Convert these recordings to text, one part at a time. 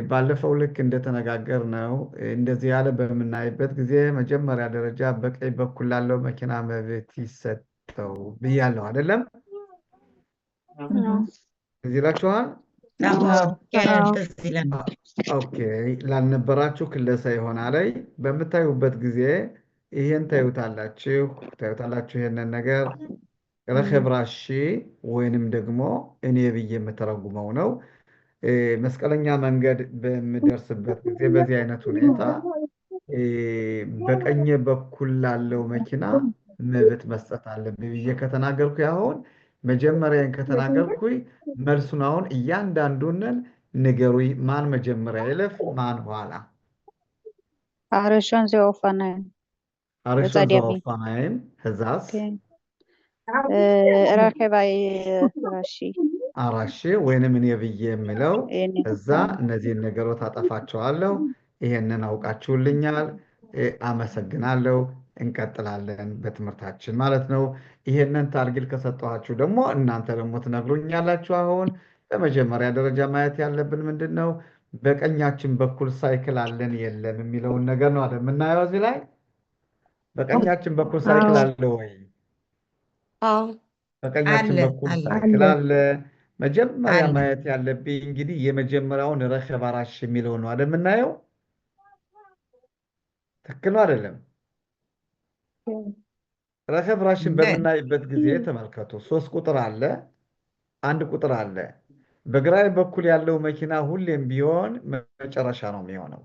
ባለፈው ልክ እንደተነጋገርነው እንደዚህ ያለ በምናይበት ጊዜ መጀመሪያ ደረጃ በቀኝ በኩል ላለው መኪና መብት ይሰጠው ብያለሁ አይደለም? እዚህ ይላችኋል። ኦኬ ላልነበራችሁ ክለሳ ይሆናል ላይ በምታዩበት ጊዜ ይሄን ታዩታላችሁ ይሄንን ነገር ረኸብ ራሺ ወይንም ደግሞ እኔ ብዬ የምተረጉመው ነው። መስቀለኛ መንገድ በምደርስበት ጊዜ በዚህ አይነት ሁኔታ በቀኝ በኩል ላለው መኪና መብት መስጠት አለብኝ ብዬ ከተናገርኩ አሁን መጀመሪያን ከተናገርኩኝ መልሱን አሁን እያንዳንዱንን ንገሩኝ። ማን መጀመሪያ ይለፍ ማን ኋላ? הראשון זה אופניים. አርሾን בצד ימין. ዘወፋናይም ህዛስ כן. רכב ראשי. አራሽ ወይንም እኔ ብዬ የምለው እኔ። እዛ እነዚህን ነገሮች አጠፋቸዋለሁ። ይሄንን አውቃችሁልኛል። አመሰግናለሁ። እንቀጥላለን በትምህርታችን ማለት ነው። ይሄንን ታርጌት ከሰጠኋችሁ ደግሞ እናንተ ደግሞ ትነግሩኛላችሁ። አሁን በመጀመሪያ ደረጃ ማየት ያለብን ምንድን ነው? በቀኛችን በኩል ሳይክል አለን የለም የሚለውን ነገር ነው አይደል የምናየው እዚህ ላይ። በቀኛችን በኩል ሳይክል አለ ወይ? አዎ በቀኛችን አለ በኩል አለ ሳይክል አለ። መጀመሪያ አለ። ማየት ያለብኝ እንግዲህ የመጀመሪያውን ረኸብ አራሽ የሚለው ነው አይደል የምናየው። ትክክል ነው አይደለም? ረኸብ ራሽን ግን በምናይበት ጊዜ ተመልከቱ። 3 ቁጥር አለ፣ 1 ቁጥር አለ። በግራይ በኩል ያለው መኪና ሁሌም ቢሆን መጨረሻ ነው የሚሆነው።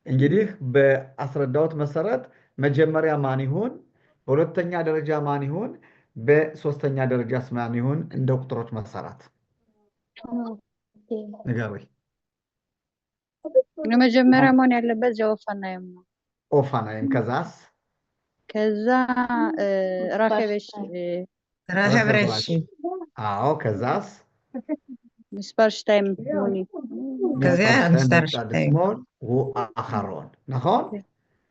እንግዲህ በአስረዳሁት መሰረት መጀመሪያ ማን ይሁን፣ በሁለተኛ ደረጃ ማን ይሁን፣ በሶስተኛ ደረጃስ ማን ይሁን እንደ ቁጥሮች መሰረት ንገሩኝ። የመጀመሪያ መሆን ያለበት זה אופניים ነው። ኦፋናይም ከዛስ ከዛ ራከበሽ רכב ረኸብ ראשי. አዎ ከዛስ מספר 2 מונית. כזה מספר מספר בצד 2. שמאל הוא האחרון, נכון?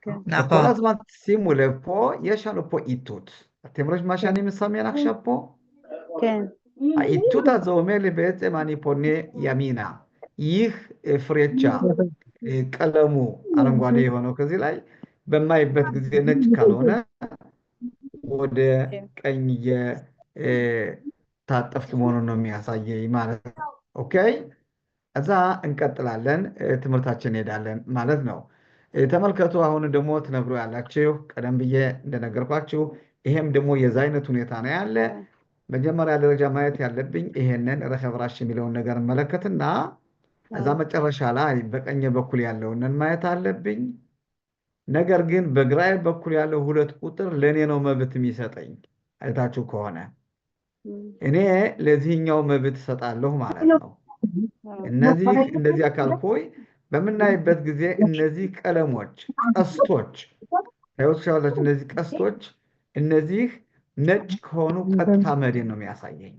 כן. וכל נכון. הזמן שימו לב פה, יש לנו פה איתות. אתם רואים מה שאני מסמן עכשיו פה? כן. האיתות הזה אומר לי בעצם אני פונה ימינה. ይህ ፍሬቻ ቀለሙ አረንጓዴ የሆነው ከዚህ ላይ በማይበት ጊዜ ነጭ ካልሆነ ወደ ቀኝ የታጠፍክ መሆኑን ነው የሚያሳየኝ ማለት ነው። ኦኬ እዛ እንቀጥላለን፣ ትምህርታችን እንሄዳለን ማለት ነው። ተመልከቱ። አሁን ደግሞ ትነግሩ ያላችሁ ቀደም ብዬ እንደነገርኳችሁ ይሄም ደግሞ የዛ አይነት ሁኔታ ነው ያለ። መጀመሪያ ደረጃ ማየት ያለብኝ ይሄንን ረኸብ ራሽ የሚለውን ነገር መለከትና እዛ መጨረሻ ላይ በቀኝ በኩል ያለውን ማየት አለብኝ። ነገር ግን በግራይ በኩል ያለው 2 ቁጥር ለእኔ ነው መብት የሚሰጠኝ። አይታችሁ ከሆነ እኔ ለዚህኛው መብት እሰጣለሁ ማለት ነው። እነዚህ እንደዚህ አካል ሆይ በምናይበት ጊዜ እነዚህ ቀለሞች ቀስቶች ታዩት። እነዚህ ቀስቶች እነዚህ ነጭ ከሆኑ ቀጥታ መሄድን ነው የሚያሳየኝ።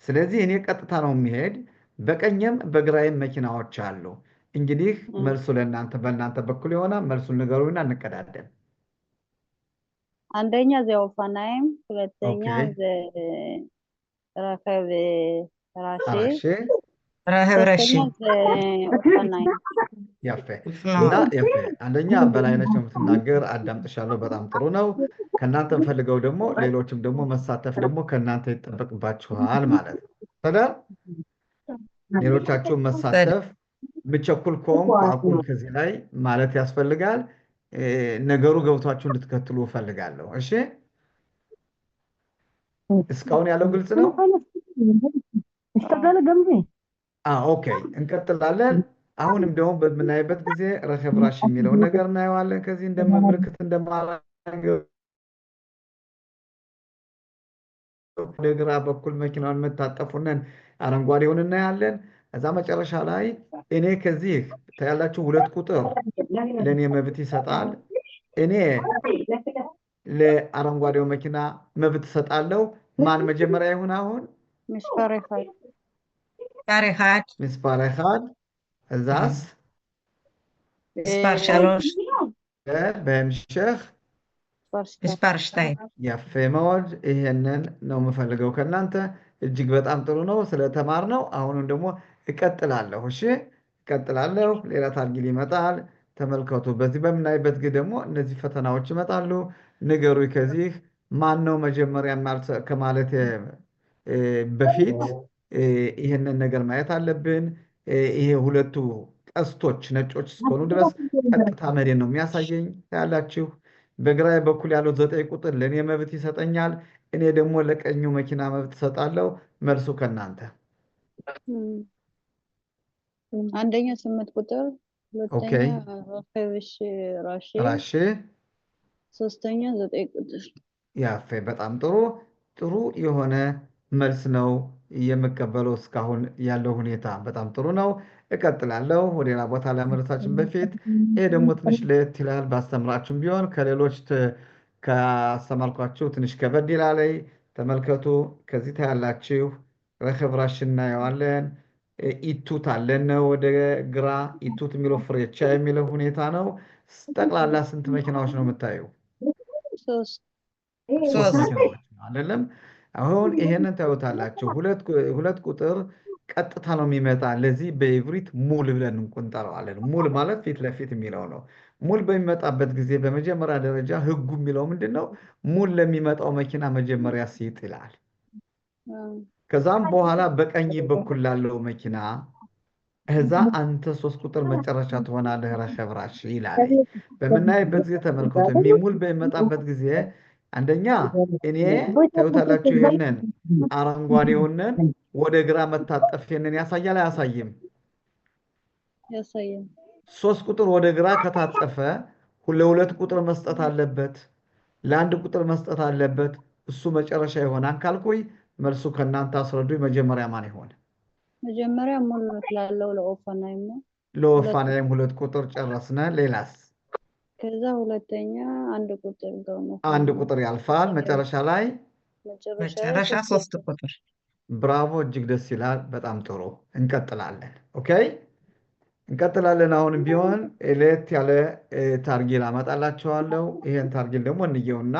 ስለዚህ እኔ ቀጥታ ነው የሚሄድ። በቀኝም በግራይም መኪናዎች አሉ። እንግዲህ መልሱ ለእናንተ በእናንተ በኩል የሆነ መልሱን ንገሩና እንቀዳደም። አንደኛ זה אופניים, ሁለተኛ ኦኬ። זה רכב ראשי, አራሽ רכב ראשי. ሶስተኛ זה אופניים. ያፌ אופנוע. እና ያፌ አንደኛ በላይነች ነው የምትናገር። አዳምጥሻለሁ። በጣም ጥሩ ነው። ከእናንተ ፈልገው ደግሞ ሌሎችም ደግሞ መሳተፍ ደግሞ ከእናንተ ይጠበቅባችኋል ማለት ነው። ተደር ሌሎቻችሁን መሳተፍ ብቸኩል ከሆንኩ አቁም ከዚህ ላይ ማለት ያስፈልጋል። ነገሩ ገብቷችሁ እንድትከትሉ እፈልጋለሁ። እሺ እስካሁን ያለው ግልጽ ነው? ኦኬ እንቀጥላለን። አሁንም ደግሞ በምናይበት ጊዜ ረኸብ ራሽ የሚለውን ነገር እናየዋለን። ከዚህ እንደምልክት እንደማላገው ወደ ግራ በኩል መኪናውን የምታጠፉንን አረንጓዴውን እናያለን። እዛ መጨረሻ ላይ እኔ ከዚህ ታያላችሁ 2 ቁጥር ለእኔ መብት ይሰጣል። እኔ ለአረንጓዴው መኪና መብት እሰጣለሁ። ማን መጀመሪያ ይሁን? አሁን מספר 1. מספר 1. ምስፓር אחד እዛስ מספר 3. በህምሸህ מספר 2. ያፌ መወድ ይሄንን ነው የምፈልገው ከእናንተ። እጅግ በጣም ጥሩ ነው ስለተማር ነው። አሁንም ደግሞ እቀጥላለሁ። እሺ ቀጥላለሁ። ሌላ ታርጊል ይመጣል። ተመልከቱ። በዚህ በምናይበት ጊዜ ደግሞ እነዚህ ፈተናዎች ይመጣሉ። ንገሩ ከዚህ ማን ነው መጀመሪያ ከማለት በፊት ይህንን ነገር ማየት አለብን። ይሄ ሁለቱ ቀስቶች ነጮች እስከሆኑ ድረስ ቀጥታ መሄድን ነው የሚያሳየኝ። ያላችሁ በግራዬ በኩል ያለው 9 ቁጥር ለእኔ መብት ይሰጠኛል። እኔ ደግሞ ለቀኙ መኪና መብት እሰጣለሁ። መልሱ ከእናንተ። አንደኛ 8 ቁጥር፣ ኦኬ ሁለተኛ ራኬብሽ ራሼ፣ ራሼ ሶስተኛ 9 ቁጥር። ያፌ በጣም ጥሩ ጥሩ የሆነ መልስ ነው የምቀበለው። እስካሁን ያለው ሁኔታ በጣም ጥሩ ነው። እቀጥላለሁ ወደ ሌላ ቦታ ለመድረሳችን በፊት ይሄ ደግሞ ትንሽ ለየት ይላል። ባስተምራችሁም ቢሆን ከሌሎች ካስተማርኳችሁ ትንሽ ከበድ ይላል። ተመልከቱ። ከዚህ ታያላችሁ። ረከብ ራሽ እናየዋለን። ኢቱት አለን ወደ ግራ። ኢቱት የሚለው ፍሬቻ የሚለው ሁኔታ ነው። ጠቅላላ ስንት መኪናዎች ነው የምታዩ? ሶስት መኪናዎች ነው አይደለም? አሁን ይሄንን ታዩታላችሁ። ሁለት ቁጥር ቀጥታ ነው የሚመጣ። ለዚህ በኢብሪት ሙል ብለን እንቆንጠረዋለን። ሙል ማለት ፊት ለፊት የሚለው ነው። ሙል በሚመጣበት ጊዜ በመጀመሪያ ደረጃ ህጉ የሚለው ምንድን ነው? ሙል ለሚመጣው መኪና መጀመሪያ ሲጥ ይላል። ከዛም በኋላ በቀኝ በኩል ላለው መኪና እዛ አንተ 3 ቁጥር መጨረሻ ትሆናለህ ረከብ ራሽ ይላል። በምናይበት ጊዜ ተመልከቱ። ሙል በሚመጣበት ጊዜ አንደኛ እኔ ታዩታላችሁ። ይሄንን አረንጓዴውንን ወደ ግራ መታጠፍ ይሄንን ያሳያል አያሳይም? ያሳያል። 3 ቁጥር ወደ ግራ ከታጠፈ ለ2 ቁጥር መስጠት አለበት፣ ለ1 ቁጥር መስጠት አለበት። እሱ መጨረሻ ይሆናል ካልኩኝ መልሱ ከእናንተ አስረዱኝ። መጀመሪያ ማን ይሆን? መጀመሪያ ሙሉ ላለው ለኦፋናይም ነው። ለኦፋናይም 2 ቁጥር ጨረስነ። ሌላስ? ከዛ ሁለተኛ 1 ቁጥር ነው። 1 ቁጥር ያልፋል። መጨረሻ ላይ መጨረሻ 3 ቁጥር። ብራቮ፣ እጅግ ደስ ይላል። በጣም ጥሩ። እንቀጥላለን። ኦኬ እንቀጥላለን። አሁንም ቢሆን ለየት ያለ ታርጊል አመጣላችኋለሁ። ይሄን ታርጊል ደግሞ እንየውና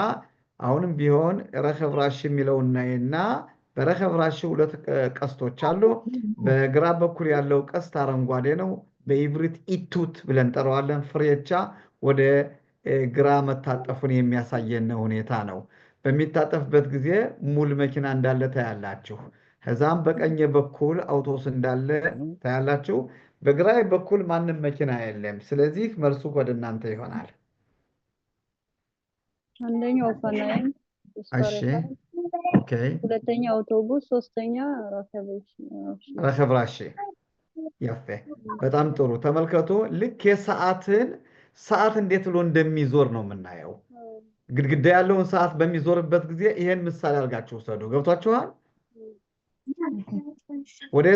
አሁንም ቢሆን ረከብ ራሽ የሚለውና በረከብ ራሽ 2 ቀስቶች አሉ። በግራ በኩል ያለው ቀስት አረንጓዴ ነው። በኢብሪት ኢቱት ብለን እንጠራዋለን። ፍሬቻ ወደ ግራ መታጠፉን የሚያሳየን ሁኔታ ነው። በሚታጠፍበት ጊዜ ሙል መኪና እንዳለ ታያላችሁ። ከዛም በቀኝ በኩል አውቶቡስ እንዳለ ታያላችሁ። በግራ በኩል ማንም መኪና የለም። ስለዚህ መልሱ ወደ እናንተ ይሆናል። አንደኛ ኦፋናይም፣ እሺ ኦኬ፣ ሁለተኛ አውቶቡስ፣ ሶስተኛ ረከብ ራሽ። ያፌ በጣም ጥሩ። ተመልከቱ። ልክ ሰዓት እንዴት ብሎ እንደሚዞር ነው የምናየው። ግድግዳ ያለውን ሰዓት በሚዞርበት ጊዜ ይሄን ምሳሌ አድርጋችሁ ውሰዱ። ገብቷችኋል? ወደ